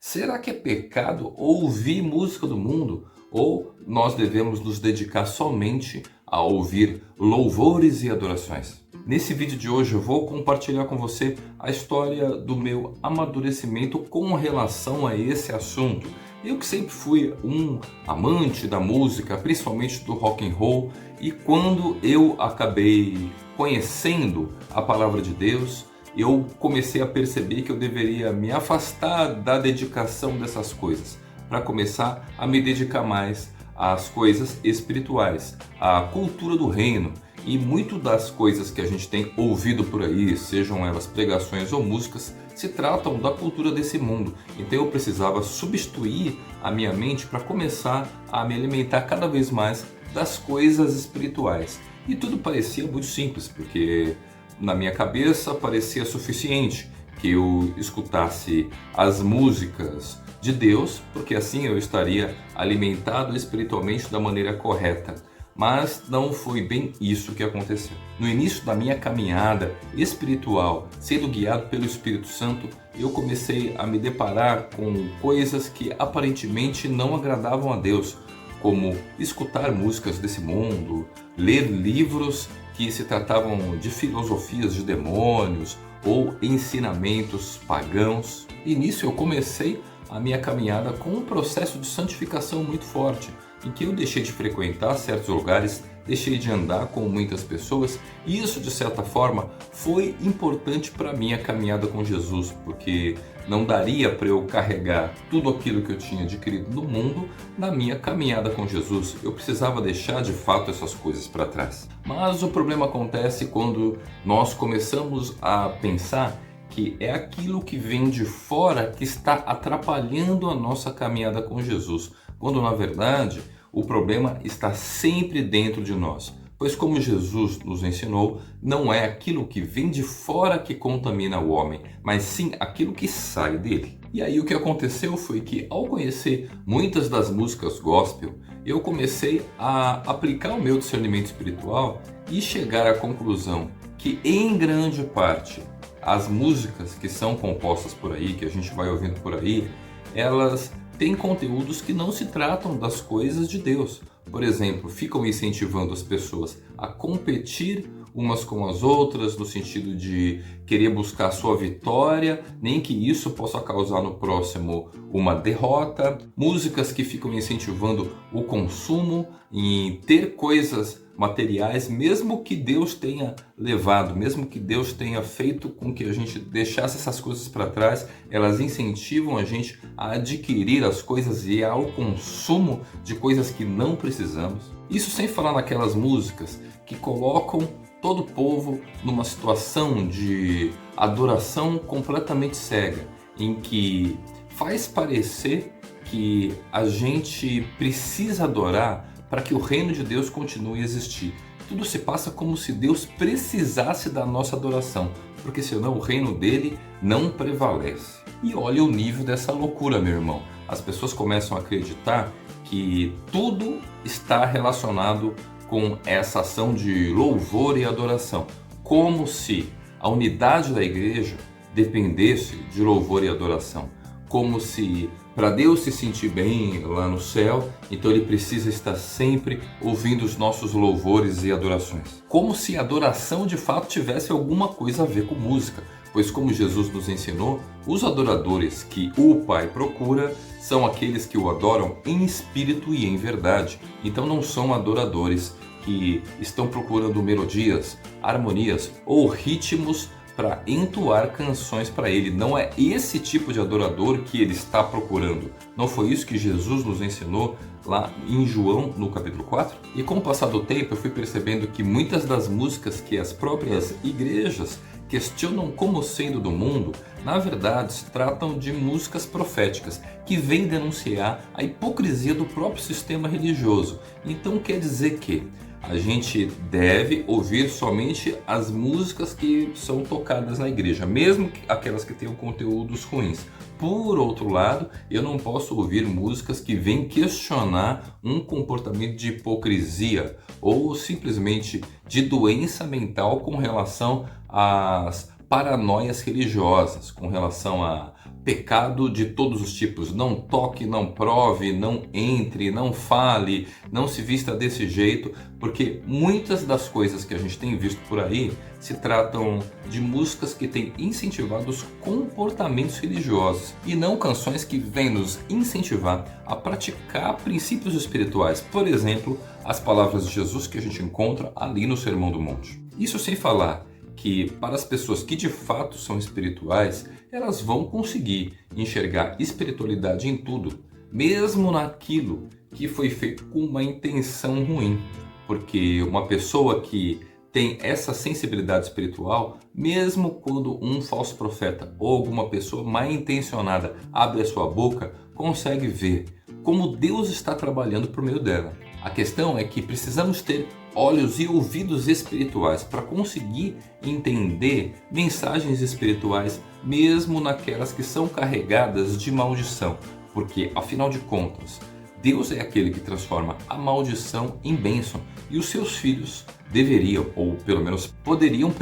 Será que é pecado ouvir música do mundo? Ou nós devemos nos dedicar somente a ouvir louvores e adorações? Nesse vídeo de hoje eu vou compartilhar com você a história do meu amadurecimento com relação a esse assunto. Eu que sempre fui um amante da música, principalmente do rock and roll, e quando eu acabei conhecendo a palavra de Deus, eu comecei a perceber que eu deveria me afastar da dedicação dessas coisas, para começar a me dedicar mais às coisas espirituais, à cultura do reino. E muito das coisas que a gente tem ouvido por aí, sejam elas pregações ou músicas, se tratam da cultura desse mundo. Então eu precisava substituir a minha mente para começar a me alimentar cada vez mais das coisas espirituais. E tudo parecia muito simples, porque na minha cabeça parecia suficiente que eu escutasse as músicas de Deus, porque assim eu estaria alimentado espiritualmente da maneira correta. Mas não foi bem isso que aconteceu. No início da minha caminhada espiritual, sendo guiado pelo Espírito Santo, eu comecei a me deparar com coisas que aparentemente não agradavam a Deus, como escutar músicas desse mundo, ler livros que se tratavam de filosofias de demônios ou ensinamentos pagãos. E nisso eu comecei a minha caminhada com um processo de santificação muito forte, em que eu deixei de frequentar certos lugares, deixei de andar com muitas pessoas, e isso de certa forma foi importante para a minha caminhada com Jesus, porque não daria para eu carregar tudo aquilo que eu tinha adquirido no mundo na minha caminhada com Jesus. Eu precisava deixar de fato essas coisas para trás. Mas o problema acontece quando nós começamos a pensar que é aquilo que vem de fora que está atrapalhando a nossa caminhada com Jesus, quando na verdade o problema está sempre dentro de nós. Pois como Jesus nos ensinou, não é aquilo que vem de fora que contamina o homem, mas sim aquilo que sai dele. E aí o que aconteceu foi que, ao conhecer muitas das músicas gospel, eu comecei a aplicar o meu discernimento espiritual e chegar à conclusão que, em grande parte, as músicas que são compostas por aí, que a gente vai ouvindo por aí, elas têm conteúdos que não se tratam das coisas de Deus. Por exemplo, ficam incentivando as pessoas a competir umas com as outras, no sentido de querer buscar a sua vitória, nem que isso possa causar no próximo uma derrota. Músicas que ficam incentivando o consumo, em ter coisas materiais, mesmo que Deus tenha levado, mesmo que Deus tenha feito com que a gente deixasse essas coisas para trás, elas incentivam a gente a adquirir as coisas e ao consumo de coisas que não precisamos. Isso sem falar naquelas músicas que colocam todo o povo numa situação de adoração completamente cega, em que faz parecer que a gente precisa adorar para que o reino de Deus continue a existir. Tudo se passa como se Deus precisasse da nossa adoração, porque senão o reino dele não prevalece. E olha o nível dessa loucura, meu irmão. As pessoas começam a acreditar que tudo está relacionado com essa ação de louvor e adoração, como se a unidade da igreja dependesse de louvor e adoração, como se para Deus se sentir bem lá no céu, então ele precisa estar sempre ouvindo os nossos louvores e adorações. Como se a adoração de fato tivesse alguma coisa a ver com música, pois como Jesus nos ensinou, os adoradores que o Pai procura são aqueles que o adoram em espírito e em verdade. Então não são adoradores que estão procurando melodias, harmonias ou ritmos para entoar canções para ele. Não é esse tipo de adorador que ele está procurando. Não foi isso que Jesus nos ensinou lá em João, no capítulo 4? E com o passar do tempo eu fui percebendo que muitas das músicas que as próprias igrejas questionam como sendo do mundo, na verdade se tratam de músicas proféticas que vêm denunciar a hipocrisia do próprio sistema religioso. Então quer dizer que a gente deve ouvir somente as músicas que são tocadas na igreja, mesmo aquelas que tenham conteúdos ruins. Por outro lado, eu não posso ouvir músicas que vêm questionar um comportamento de hipocrisia ou simplesmente de doença mental com relação às paranoias religiosas, com relação a pecado de todos os tipos. Não toque, não prove, não entre, não fale, não se vista desse jeito, porque muitas das coisas que a gente tem visto por aí se tratam de músicas que têm incentivado os comportamentos religiosos e não canções que vêm nos incentivar a praticar princípios espirituais. Por exemplo, as palavras de Jesus que a gente encontra ali no Sermão do Monte. Isso sem falar que para as pessoas que de fato são espirituais, elas vão conseguir enxergar espiritualidade em tudo, mesmo naquilo que foi feito com uma intenção ruim. Porque uma pessoa que tem essa sensibilidade espiritual, mesmo quando um falso profeta ou alguma pessoa mal intencionada abre a sua boca, consegue ver como Deus está trabalhando por meio dela. A questão é que precisamos ter olhos e ouvidos espirituais para conseguir entender mensagens espirituais, mesmo naquelas que são carregadas de maldição, porque afinal de contas, Deus é aquele que transforma a maldição em bênção e os seus filhos deveriam, ou pelo menos poderiam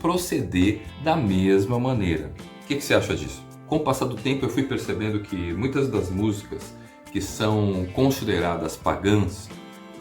proceder da mesma maneira. O que você acha disso? Com o passar do tempo eu fui percebendo que muitas das músicas que são consideradas pagãs,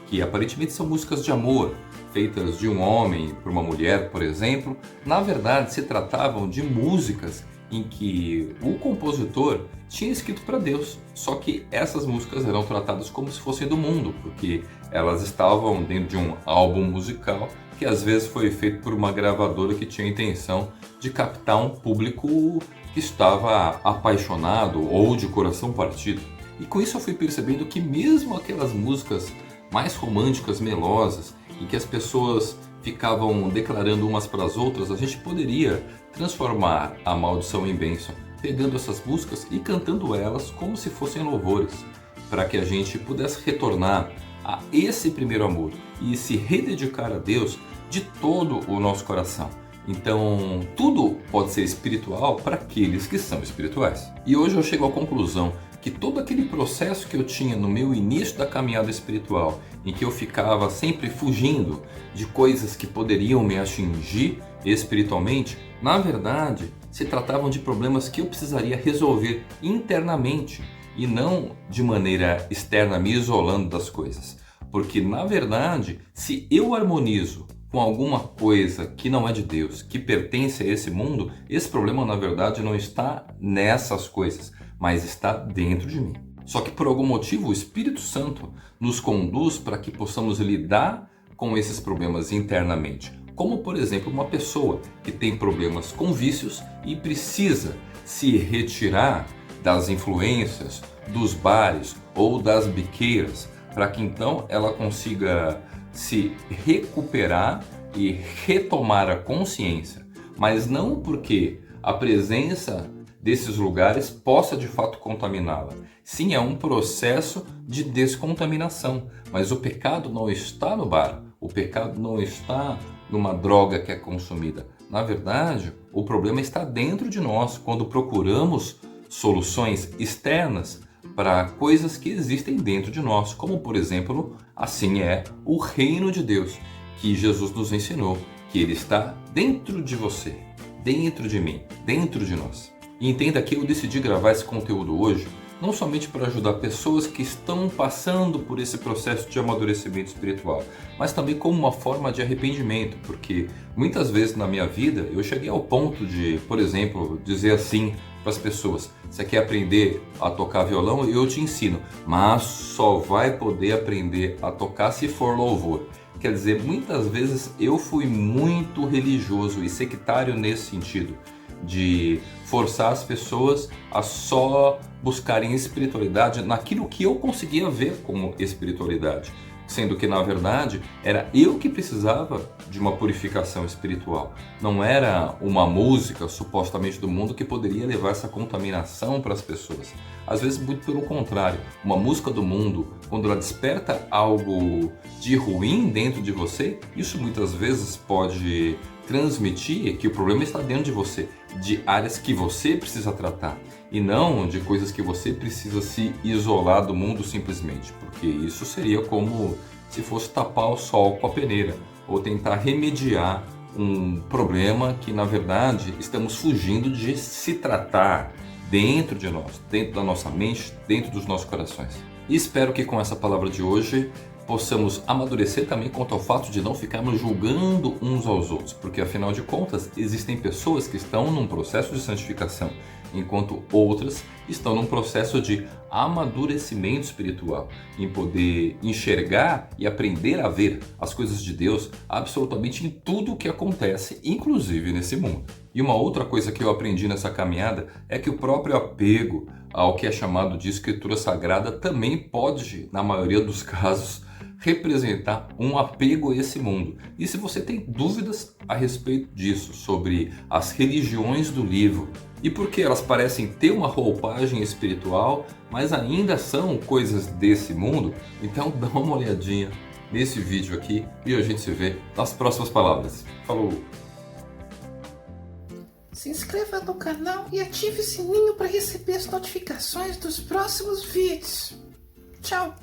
que aparentemente são músicas de amor, feitas de um homem para uma mulher, por exemplo, na verdade se tratavam de músicas em que o compositor tinha escrito para Deus, só que essas músicas eram tratadas como se fossem do mundo, porque elas estavam dentro de um álbum musical que às vezes foi feito por uma gravadora que tinha a intenção de captar um público que estava apaixonado ou de coração partido. E com isso eu fui percebendo que mesmo aquelas músicas mais românticas, melosas, em que as pessoas ficavam declarando umas para as outras, a gente poderia transformar a maldição em bênção, pegando essas músicas e cantando elas como se fossem louvores, para que a gente pudesse retornar a esse primeiro amor e se rededicar a Deus de todo o nosso coração. Então, tudo pode ser espiritual para aqueles que são espirituais. E hoje eu chego à conclusão que todo aquele processo que eu tinha no meu início da caminhada espiritual, em que eu ficava sempre fugindo de coisas que poderiam me atingir espiritualmente, na verdade, se tratavam de problemas que eu precisaria resolver internamente e não de maneira externa, me isolando das coisas. Porque, na verdade, se eu harmonizo com alguma coisa que não é de Deus, que pertence a esse mundo, esse problema, na verdade, não está nessas coisas, mas está dentro de mim. Só que por algum motivo o Espírito Santo nos conduz para que possamos lidar com esses problemas internamente. Como, por exemplo, uma pessoa que tem problemas com vícios e precisa se retirar das influências, dos bares ou das biqueiras, para que então ela consiga se recuperar e retomar a consciência, mas não porque a presença desses lugares possa de fato contaminá-la. Sim, é um processo de descontaminação, mas o pecado não está no bar, o pecado não está numa droga que é consumida. Na verdade, o problema está dentro de nós, quando procuramos soluções externas para coisas que existem dentro de nós, como por exemplo, assim é o reino de Deus, que Jesus nos ensinou, que ele está dentro de você, dentro de mim, dentro de nós. E entenda que eu decidi gravar esse conteúdo hoje não somente para ajudar pessoas que estão passando por esse processo de amadurecimento espiritual, mas também como uma forma de arrependimento, porque muitas vezes na minha vida eu cheguei ao ponto de, por exemplo, dizer assim para as pessoas: você quer aprender a tocar violão? Eu te ensino, mas só vai poder aprender a tocar se for louvor. Quer dizer, muitas vezes eu fui muito religioso e sectário nesse sentido, de forçar as pessoas a só buscarem espiritualidade naquilo que eu conseguia ver como espiritualidade, sendo que na verdade era eu que precisava de uma purificação espiritual. Não era uma música supostamente do mundo que poderia levar essa contaminação para as pessoas. Às vezes muito pelo contrário, uma música do mundo, quando ela desperta algo de ruim dentro de você, isso muitas vezes pode transmitir que o problema está dentro de você, de áreas que você precisa tratar e não de coisas que você precisa se isolar do mundo simplesmente, porque isso seria como se fosse tapar o sol com a peneira ou tentar remediar um problema que na verdade estamos fugindo de se tratar, dentro de nós, dentro da nossa mente, dentro dos nossos corações. E espero que com essa palavra de hoje possamos amadurecer também quanto ao fato de não ficarmos julgando uns aos outros, porque afinal de contas existem pessoas que estão num processo de santificação, enquanto outras estão num processo de amadurecimento espiritual, em poder enxergar e aprender a ver as coisas de Deus absolutamente em tudo o que acontece, inclusive nesse mundo. E uma outra coisa que eu aprendi nessa caminhada é que o próprio apego ao que é chamado de Escritura Sagrada também pode, na maioria dos casos, representar um apego a esse mundo. E se você tem dúvidas a respeito disso, sobre as religiões do livro e por que elas parecem ter uma roupagem espiritual, mas ainda são coisas desse mundo, então dá uma olhadinha nesse vídeo aqui e a gente se vê nas próximas palavras. Falou! Se inscreva no canal e ative o sininho para receber as notificações dos próximos vídeos. Tchau!